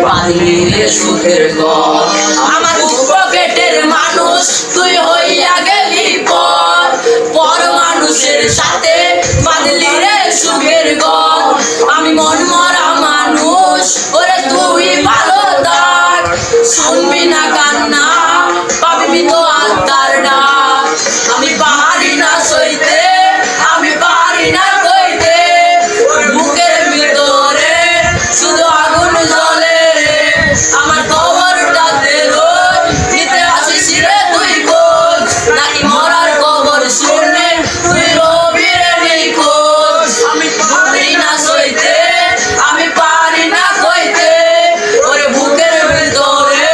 বাঁধলি রে সুখের ঘর। আমার পকেটের মানুষ তুই হইয়া গেলি পর, পর মানুষের সাথে বাঁধলি রে সুখের ঘর। আমি মন মরা মানুষ, ওরে তুই ভালো থাক, শুনবি না কান্না পাবি তো আত্মার ডাক। আমি পারি না সইতে, আমি পারি না কইতে, বুকের ভিতরে শুধু আগুন জ্বলে। আমার খবরটাতে রোজ নিতে আসিস রে তুই খোঁজ, নাকি মরার খবর শুনে তুই রবি রে নিখোঁজ। আমি পারি না সইতে, আমি পারি না কইতে, ওরে বুকের ভিতরে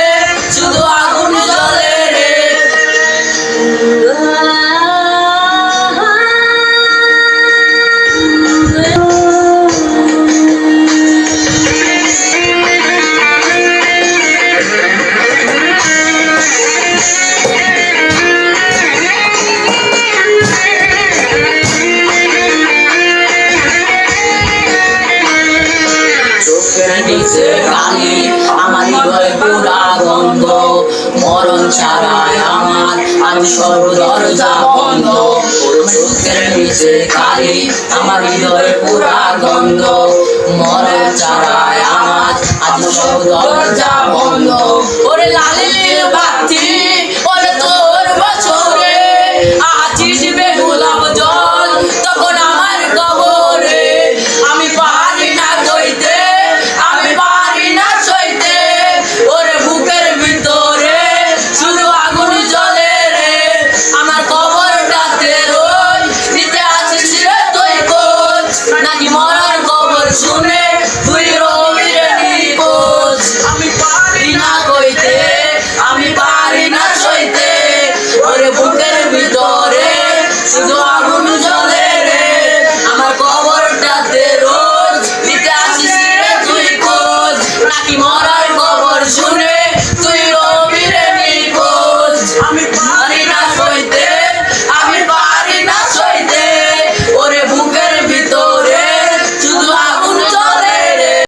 শুধু আগুন জ্বলে রে। চোখের নিচে কালি, আমার হৃদয় পুরা গন্ধ, মরণ ছাড়ায় আমার আজ সব দরজা বন্ধ। চোখের নিচে কালি, আমার হৃদয় পুরা গন্ধ, মরণ ছাড়ায় আমার আজ সব দরজা বন্ধ। ওরে লালির